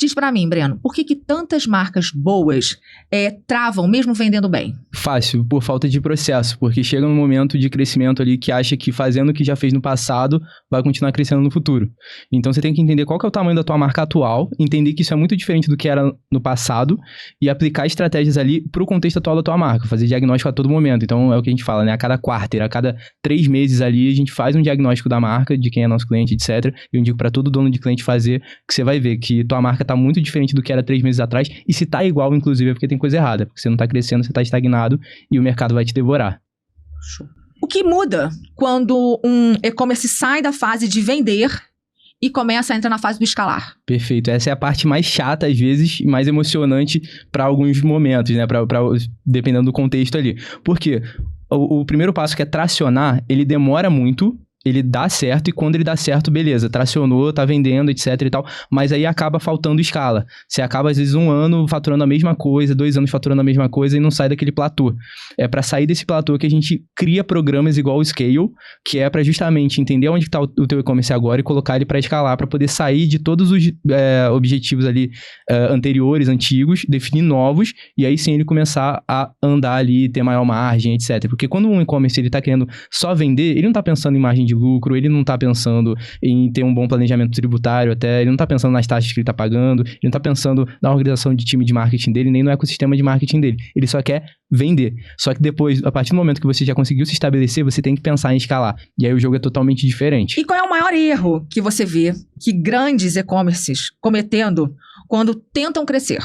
Diz pra mim, Breno, por que tantas marcas boas travam mesmo vendendo bem? Fácil, por falta de processo, porque chega um momento de crescimento ali que acha que fazendo o que já fez no passado vai continuar crescendo no futuro. Então você tem que entender qual que é o tamanho da tua marca atual, entender que isso é muito diferente do que era no passado e aplicar estratégias ali pro contexto atual da tua marca, fazer diagnóstico a todo momento. Então é o que a gente fala, né? A cada quarter, a cada 3 meses ali, a gente faz um diagnóstico da marca, de quem é nosso cliente, etc. Eu indico para todo dono de cliente fazer, que você vai ver que tua marca tá muito diferente do que era 3 meses atrás, e se tá igual, inclusive, é porque tem coisa errada, porque você não tá crescendo, você tá estagnado e o mercado vai te devorar. O que muda quando um e-commerce sai da fase de vender e começa a entrar na fase do escalar? Perfeito. Essa é a parte mais chata, às vezes, e mais emocionante para alguns momentos, né? Dependendo do contexto ali. Por quê? O primeiro passo, que é tracionar, ele demora muito, ele dá certo, e quando ele dá certo, beleza, tracionou, tá vendendo, etc e tal, mas aí acaba faltando escala. Você acaba, às vezes, 1 ano faturando a mesma coisa, 2 anos faturando a mesma coisa e não sai daquele platô. É para sair desse platô que a gente cria programas igual o Scale, que é para justamente entender onde tá o teu e-commerce agora e colocar ele para escalar, para poder sair de todos os objetivos ali anteriores, antigos, definir novos, e aí sim ele começar a andar ali, ter maior margem, etc. Porque quando um e-commerce ele tá querendo só vender, ele não tá pensando em margem de lucro, ele não tá pensando em ter um bom planejamento tributário até, ele não tá pensando nas taxas que ele tá pagando, ele não tá pensando na organização de time de marketing dele, nem no ecossistema de marketing dele. Ele só quer vender. Só que depois, a partir do momento que você já conseguiu se estabelecer, você tem que pensar em escalar. E aí o jogo é totalmente diferente. E qual é o maior erro que você vê que grandes e-commerces cometendo quando tentam crescer?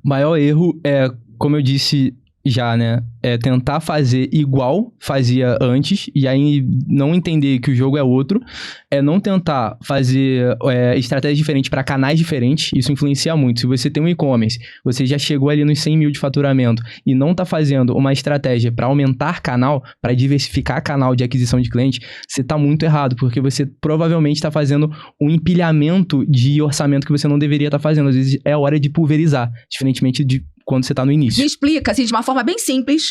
O maior erro é, como eu disse já, né? É tentar fazer igual fazia antes, e aí não entender que o jogo é outro. É não tentar fazer estratégias diferentes para canais diferentes. Isso influencia muito. Se você tem um e-commerce, você já chegou ali nos 100 mil de faturamento e não tá fazendo uma estratégia para aumentar canal, para diversificar canal de aquisição de cliente, você tá muito errado, porque você provavelmente tá fazendo um empilhamento de orçamento que você não deveria estar fazendo. Às vezes é hora de pulverizar, diferentemente de quando você tá no início. Me explica, assim, de uma forma bem simples,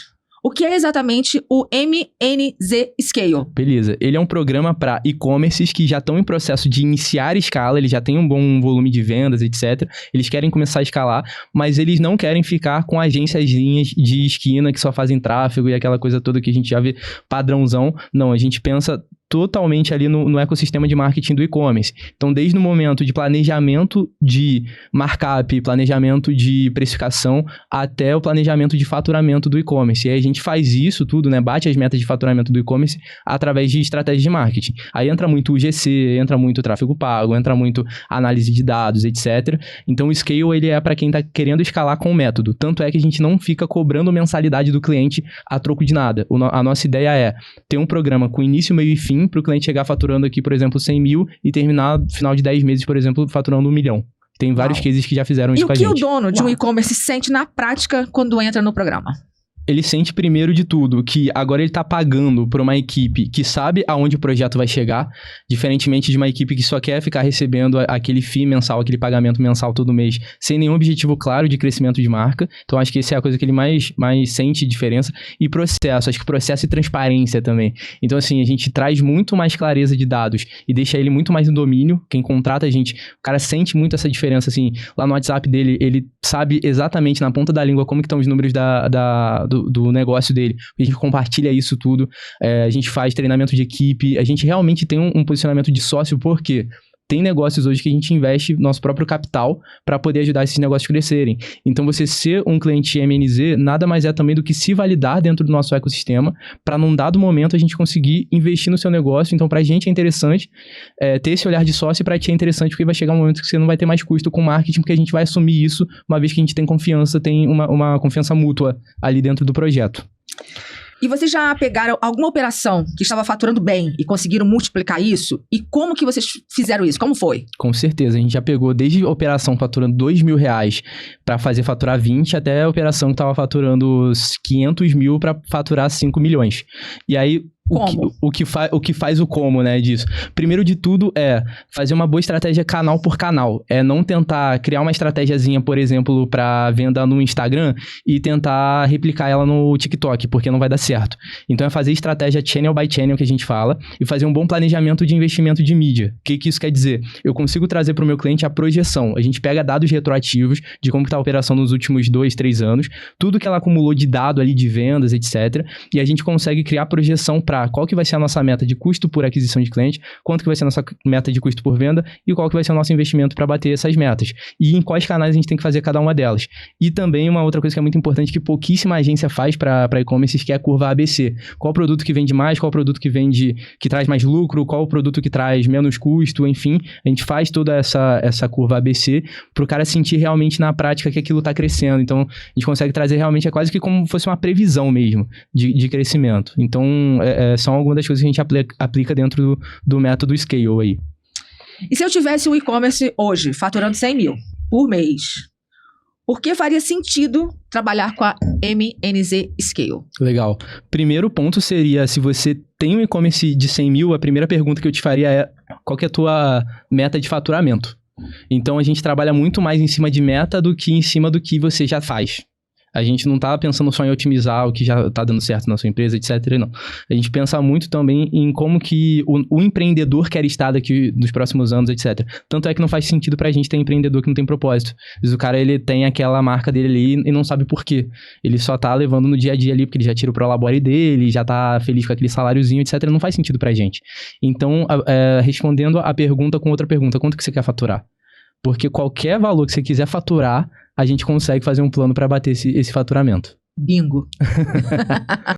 o que é exatamente o MNZ Scale? Beleza. Ele é um programa para e-commerces que já estão em processo de iniciar escala, eles já têm um bom volume de vendas, etc. Eles querem começar a escalar, mas eles não querem ficar com agênciazinhas de esquina que só fazem tráfego e aquela coisa toda que a gente já vê padrãozão. Não, a gente pensa totalmente ali no ecossistema de marketing do e-commerce. Então, desde o momento de planejamento de markup, planejamento de precificação, até o planejamento de faturamento do e-commerce. E aí a gente faz isso tudo, né? Bate as metas de faturamento do e-commerce através de estratégias de marketing. Aí entra muito o GC, entra muito o tráfego pago, entra muito análise de dados, etc. Então, o Scale, ele é para quem está querendo escalar com o método. Tanto é que a gente não fica cobrando mensalidade do cliente a troco de nada. A nossa ideia é ter um programa com início, meio e fim, para o cliente chegar faturando aqui, por exemplo, 100 mil e terminar no final de 10 meses, por exemplo, faturando 1 milhão. Tem vários cases que já fizeram isso com a gente. E o que o dono de um e-commerce sente na prática quando entra no programa? Ele sente, primeiro de tudo, que agora ele tá pagando por uma equipe que sabe aonde o projeto vai chegar, diferentemente de uma equipe que só quer ficar recebendo aquele FII mensal, aquele pagamento mensal todo mês, sem nenhum objetivo claro de crescimento de marca. Então, acho que essa é a coisa que ele mais sente diferença. E processo, acho que processo e transparência também. Então, assim, a gente traz muito mais clareza de dados e deixa ele muito mais no domínio. Quem contrata a gente, o cara sente muito essa diferença, assim, lá no WhatsApp dele, ele sabe exatamente na ponta da língua como que estão os números do negócio dele. A gente compartilha isso tudo, a gente faz treinamento de equipe, a gente realmente tem um posicionamento de sócio, porque tem negócios hoje que a gente investe nosso próprio capital para poder ajudar esses negócios a crescerem. Então, você ser um cliente MNZ nada mais é também do que se validar dentro do nosso ecossistema para, num dado momento, a gente conseguir investir no seu negócio. Então, para a gente é interessante ter esse olhar de sócio, e para ti é interessante porque vai chegar um momento que você não vai ter mais custo com marketing, porque a gente vai assumir isso uma vez que a gente tem confiança, tem uma confiança mútua ali dentro do projeto. E vocês já pegaram alguma operação que estava faturando bem e conseguiram multiplicar isso? E como que vocês fizeram isso? Como foi? Com certeza, a gente já pegou desde a operação faturando R$2.000 para fazer faturar 20, até a operação que estava faturando 500 mil para faturar 5 milhões. E aí, Como? O que faz o como, né, disso. Primeiro de tudo é fazer uma boa estratégia canal por canal. É não tentar criar uma estratégiazinha, por exemplo, para venda no Instagram e tentar replicar ela no TikTok, porque não vai dar certo. Então é fazer estratégia channel by channel, que a gente fala, e fazer um bom planejamento de investimento de mídia. O que isso quer dizer? Eu consigo trazer para o meu cliente a projeção. A gente pega dados retroativos de como está a operação nos últimos 2, 3 anos, tudo que ela acumulou de dado ali de vendas, etc. E a gente consegue criar projeção para qual que vai ser a nossa meta de custo por aquisição de cliente, quanto que vai ser a nossa meta de custo por venda e qual que vai ser o nosso investimento para bater essas metas. E em quais canais a gente tem que fazer cada uma delas. E também uma outra coisa que é muito importante que pouquíssima agência faz para e-commerce, que é a curva ABC. Qual produto que vende mais, qual produto que traz mais lucro, qual produto que traz menos custo, enfim. A gente faz toda essa curva ABC para o cara sentir realmente na prática que aquilo está crescendo. Então, a gente consegue trazer realmente, é quase que como fosse uma previsão mesmo de crescimento. Então, são algumas das coisas que a gente aplica dentro do método Scale aí. E se eu tivesse um e-commerce hoje, faturando 100 mil por mês, por que faria sentido trabalhar com a MNZ Scale? Legal. Primeiro ponto seria, se você tem um e-commerce de 100 mil, a primeira pergunta que eu te faria é, qual que é a tua meta de faturamento? Então, a gente trabalha muito mais em cima de meta do que em cima do que você já faz. A gente não tá pensando só em otimizar o que já tá dando certo na sua empresa, etc. Não. A gente pensa muito também em como que o empreendedor quer estar daqui nos próximos anos, etc. Tanto é que não faz sentido pra gente ter empreendedor que não tem propósito. Às vezes o cara, ele tem aquela marca dele ali e não sabe por quê. Ele só tá levando no dia a dia ali, porque ele já tira o prolabore dele, já tá feliz com aquele saláriozinho, etc. Não faz sentido pra gente. Então, respondendo a pergunta com outra pergunta, quanto que você quer faturar? Porque qualquer valor que você quiser faturar, a gente consegue fazer um plano para bater esse faturamento. Bingo.